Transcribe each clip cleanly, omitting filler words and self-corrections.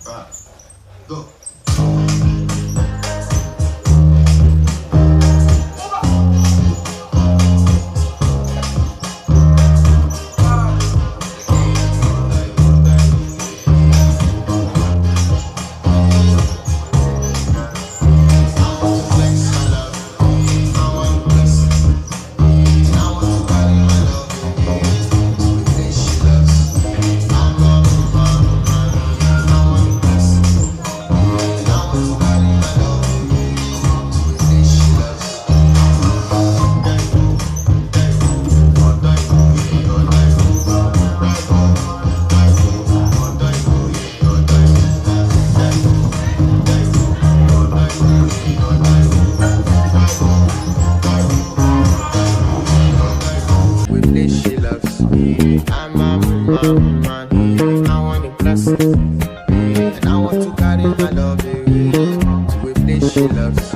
Go. She loves. I'm a man. I want to bless it, and I want to carry my love away to a place she loves.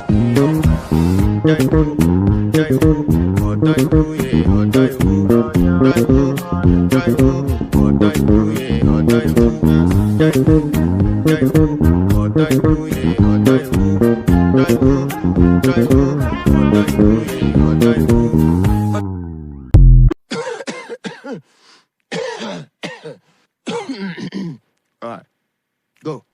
Alright, go.